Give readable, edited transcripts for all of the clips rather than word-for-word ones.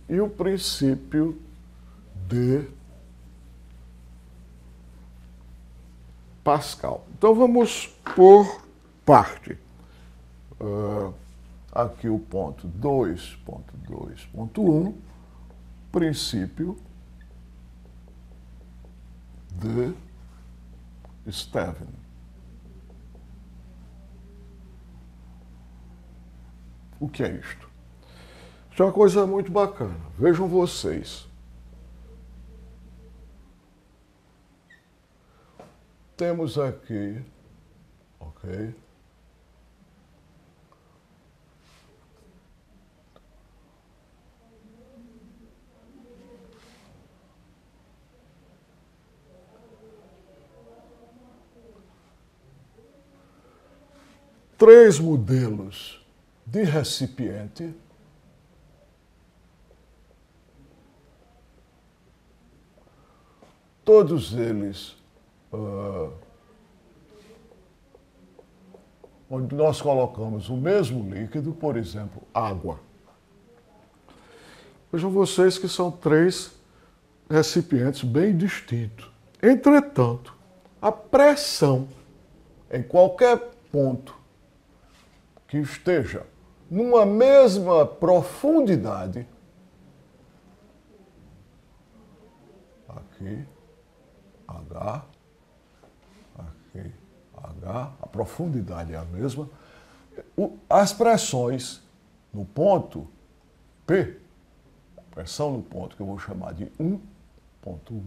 e o princípio de Pascal. Então vamos por parte. Aqui o ponto 2.2.1, princípio de Stevin. O que é isto? Isso é uma coisa muito bacana. Vejam vocês. Temos aqui, ok? Três modelos de recipiente todos eles onde nós colocamos o mesmo líquido, por exemplo, água. Vejam vocês que são três recipientes bem distintos. Entretanto, a pressão em qualquer ponto que esteja numa mesma profundidade, aqui, H, aqui, H, a profundidade é a mesma, as pressões no ponto P, pressão no ponto que eu vou chamar de 1.1,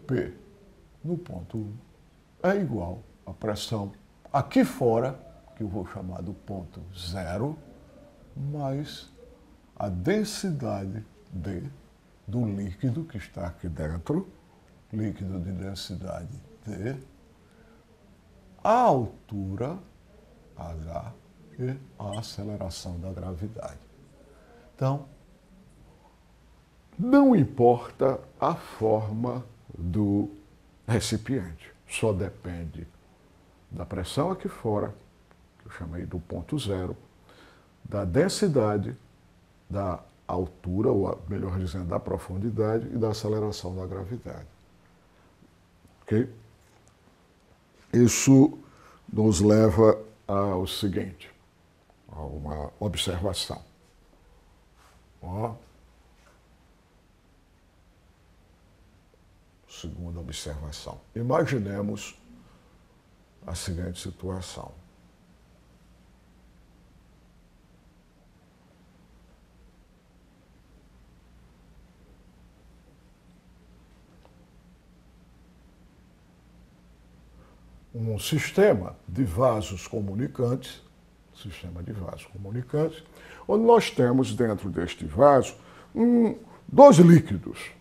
P no ponto 1 é igual à pressão aqui fora, que eu vou chamar do ponto 0, mais a densidade D do líquido que está aqui dentro, líquido de densidade D, a altura H e a aceleração da gravidade. Então, não importa a forma do recipiente, só depende da pressão aqui fora, que eu chamei do ponto 0, da densidade, da altura, ou melhor dizendo, da profundidade e da aceleração da gravidade. Ok? Isso nos leva ao seguinte, a uma observação. Ó. Segunda observação. Imaginemos a seguinte situação. Um sistema de vasos comunicantes, onde nós temos dentro deste vaso dois líquidos.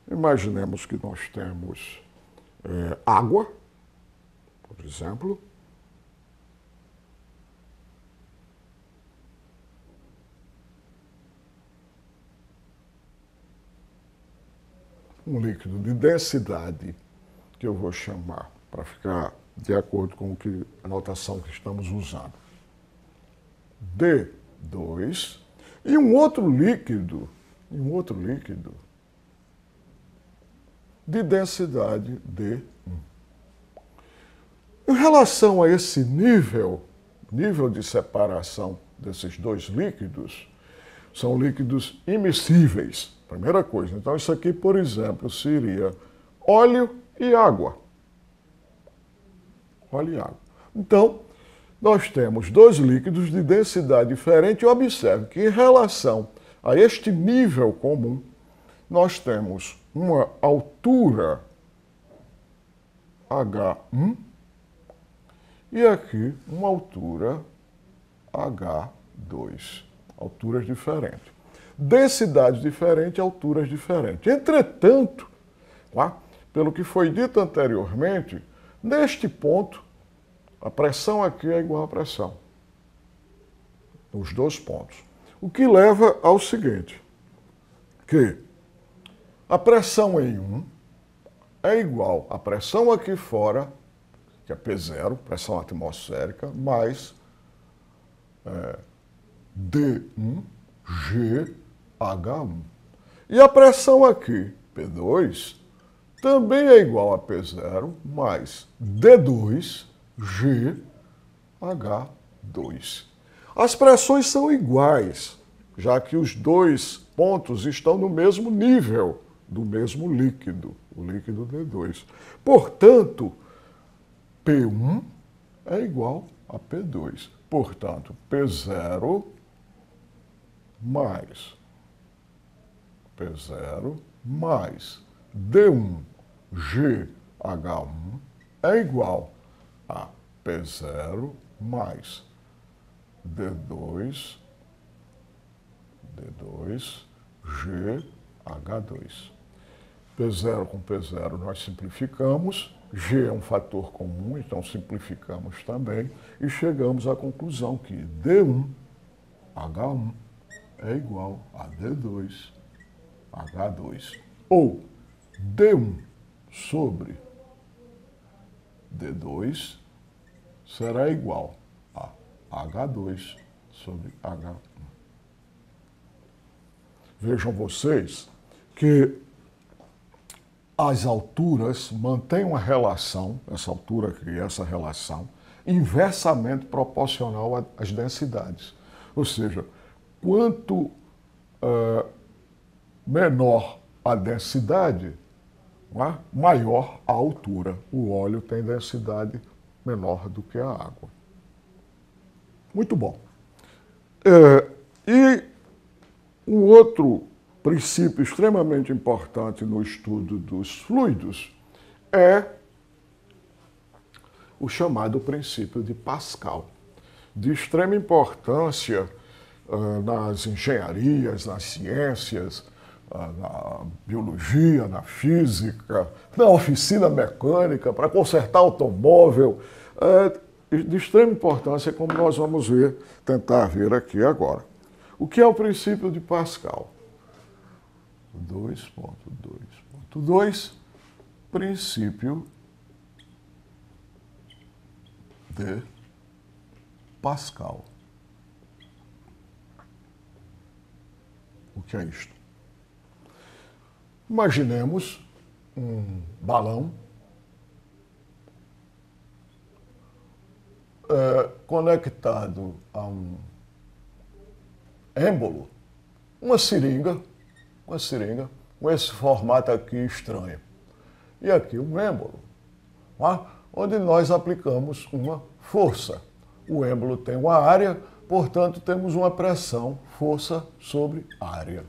Imaginemos que nós temos água, por exemplo, um líquido de densidade que eu vou chamar, para ficar de acordo com a notação que estamos usando, D2, e um outro líquido de densidade D1. Em relação a esse nível de separação desses dois líquidos, são líquidos immiscíveis, primeira coisa. Então, isso aqui, por exemplo, seria óleo e água. Óleo e água. Então, nós temos dois líquidos de densidade diferente e observe que, em relação a este nível comum, nós temos uma altura H1 e aqui uma altura H2. Alturas diferentes. Densidades diferentes, alturas diferentes. Entretanto, tá? Pelo que foi dito anteriormente, neste ponto, a pressão aqui é igual à pressão. Nos dois pontos. O que leva ao seguinte, que a pressão em 1 é igual à pressão aqui fora, que é P0, pressão atmosférica, mais D1G H1. E a pressão aqui, P2, também é igual a P0 mais D2 GH2. As pressões são iguais, já que os dois pontos estão no mesmo nível do mesmo líquido, o líquido D2. Portanto, P1 é igual a P2. Portanto, P0 mais P0 mais D1 GH1 é igual a P0 mais D2 GH2. P0 com P0 nós simplificamos, G é um fator comum, então simplificamos também e chegamos à conclusão que D1 H1 é igual a D2 H2, ou D1 sobre D2 será igual a H2 sobre H1. Vejam vocês que as alturas mantêm uma relação, essa altura aqui, essa relação, inversamente proporcional às densidades. Ou seja, quanto menor a densidade, maior a altura. O óleo tem densidade menor do que a água. Muito bom. E um outro princípio extremamente importante no estudo dos fluidos é o chamado princípio de Pascal, de extrema importância nas engenharias, nas ciências, na biologia, na física, na oficina mecânica, para consertar automóvel, de extrema importância, como nós vamos ver, tentar ver aqui agora. O que é o princípio de Pascal? 2.2.2, princípio de Pascal. O que é isto? Imaginemos um balão conectado a um êmbolo, uma seringa, com esse formato aqui estranho. E aqui um êmbolo, onde nós aplicamos uma força. O êmbolo tem uma área, portanto, temos uma pressão, força sobre área.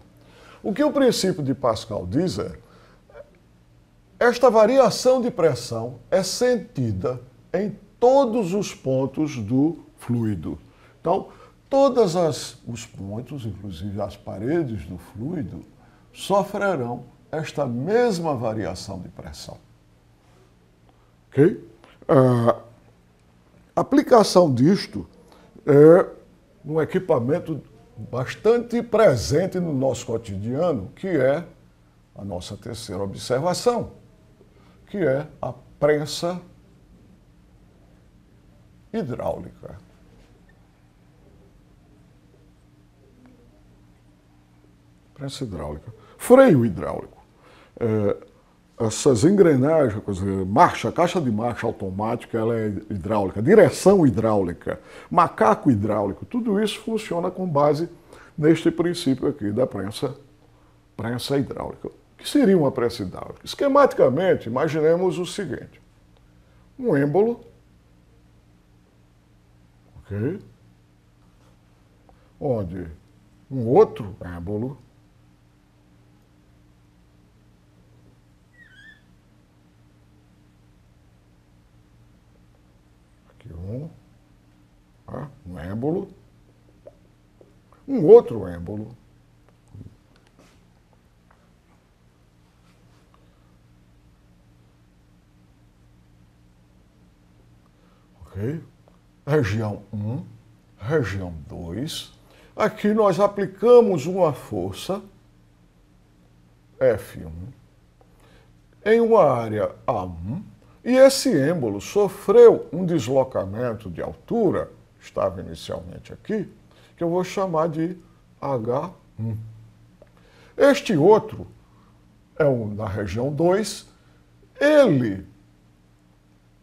O que o princípio de Pascal diz é: esta variação de pressão é sentida em todos os pontos do fluido. Então, todos os pontos, inclusive as paredes do fluido, sofrerão esta mesma variação de pressão. Ok? A aplicação disto é um equipamento bastante presente no nosso cotidiano, que é a nossa terceira observação, que é a prensa hidráulica. Prensa hidráulica. Freio hidráulico. Essas engrenagens, marcha, caixa de marcha automática, ela é hidráulica. Direção hidráulica, macaco hidráulico, tudo isso funciona com base neste princípio aqui da prensa hidráulica. O que seria uma prensa hidráulica? Esquematicamente, imaginemos o seguinte: um êmbolo, ok? Onde um outro êmbolo um êmbolo, um outro êmbolo, ok? Região 1, região 2. Aqui nós aplicamos uma força, F1, em uma área A1, e esse êmbolo sofreu um deslocamento de altura, estava inicialmente aqui, que eu vou chamar de H1. Este outro é na região 2, ele,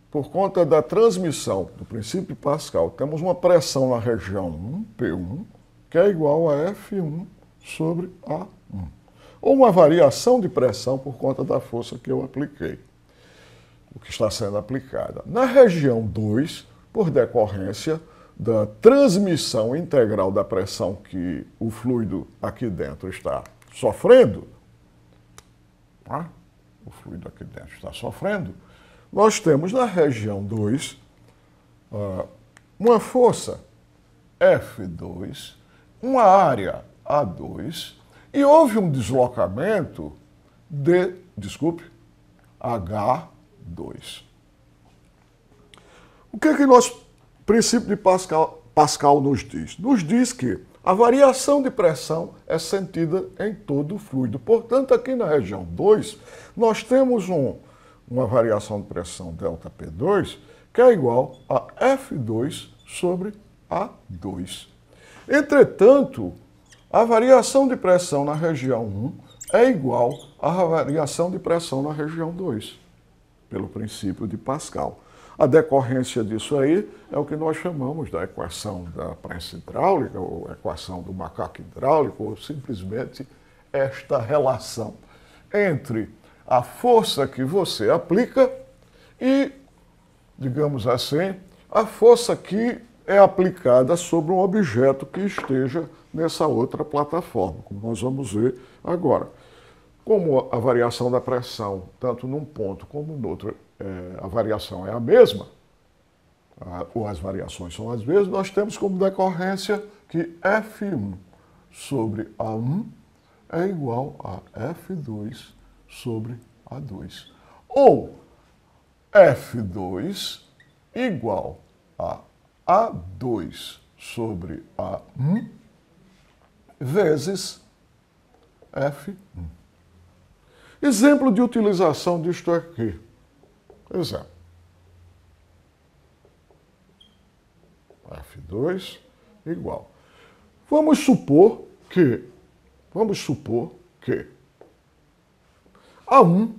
por conta da transmissão do princípio de Pascal, temos uma pressão na região 1, P1, que é igual a F1 sobre A1. Ou uma variação de pressão por conta da força que eu apliquei, o que está sendo aplicada. Na região 2, por decorrência da transmissão integral da pressão que o fluido aqui dentro está sofrendo, tá? O fluido aqui dentro está sofrendo, nós temos na região 2 uma força F2, uma área A2, e houve um deslocamento de, H2. O que é que nosso princípio de Pascal nos diz? Nos diz que a variação de pressão é sentida em todo o fluido. Portanto, aqui na região 2, nós temos uma variação de pressão ΔP2 que é igual a F2 sobre A2. Entretanto, a variação de pressão na região 1 é igual à variação de pressão na região 2, pelo princípio de Pascal. A decorrência disso aí é o que nós chamamos da equação da prensa hidráulica, ou equação do macaco hidráulico, ou simplesmente esta relação entre a força que você aplica e, digamos assim, a força que é aplicada sobre um objeto que esteja nessa outra plataforma, como nós vamos ver agora. Como a variação da pressão, tanto num ponto como no outro, a variação é a mesma, ou as variações são as mesmas, nós temos como decorrência que F1 sobre A1 é igual a F2 sobre A2. Ou F2 igual a A2 sobre A1 vezes F1. Exemplo de utilização disto aqui. Exemplo. F2 igual. Vamos supor que A1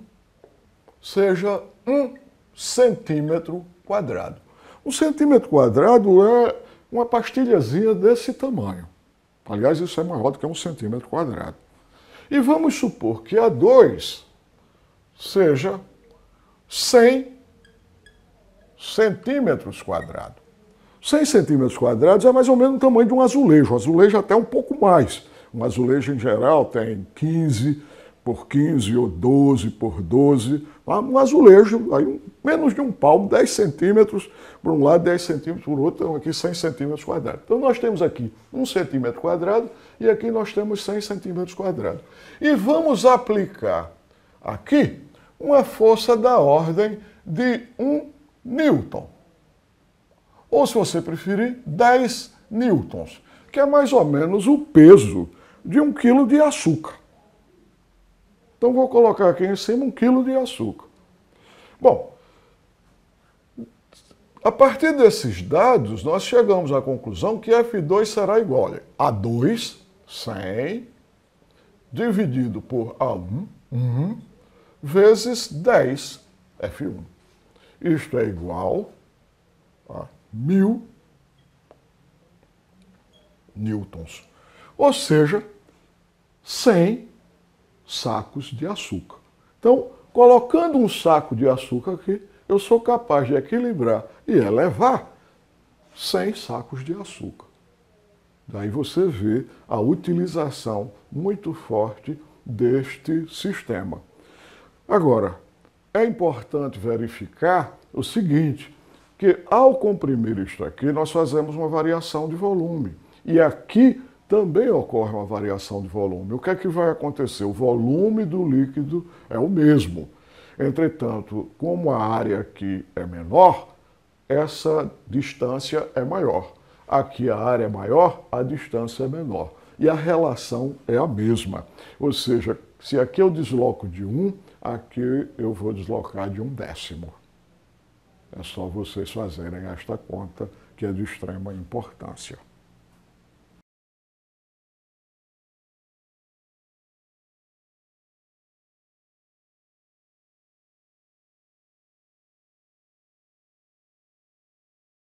seja 1 centímetro quadrado. 1 centímetro quadrado é uma pastilhazinha desse tamanho. Aliás, isso é maior do que 1 centímetro quadrado. E vamos supor que A2 seja 100 centímetros quadrados. 100 centímetros quadrados é mais ou menos o tamanho de um azulejo. O azulejo até um pouco mais. Um azulejo, em geral, tem 15 por 15 ou 12 por 12. Um azulejo, aí, menos de um palmo, 10 centímetros por um lado, 10 centímetros por outro, então aqui 100 centímetros quadrados. Então nós temos aqui 1 centímetro quadrado e aqui nós temos 100 centímetros quadrados. E vamos aplicar aqui uma força da ordem de 1 newton. Ou, se você preferir, 10 newtons, que é mais ou menos o peso de 1 quilo de açúcar. Então, vou colocar aqui em cima 1 quilo de açúcar. Bom, a partir desses dados, nós chegamos à conclusão que F2 será igual a 2, 100, dividido por A1, 1, vezes 10, F1. Isto é igual a 1000 newtons. Ou seja, 100 sacos de açúcar. Então, colocando um saco de açúcar aqui, eu sou capaz de equilibrar e elevar 100 sacos de açúcar. Daí você vê a utilização muito forte deste sistema. Agora, é importante verificar o seguinte, que ao comprimir isto aqui, nós fazemos uma variação de volume. E aqui também ocorre uma variação de volume. O que é que vai acontecer? O volume do líquido é o mesmo. Entretanto, como a área aqui é menor, essa distância é maior. Aqui a área é maior, a distância é menor. E a relação é a mesma. Ou seja, se aqui eu desloco de 1, aqui eu vou deslocar de 1/10. É só vocês fazerem esta conta, que é de extrema importância.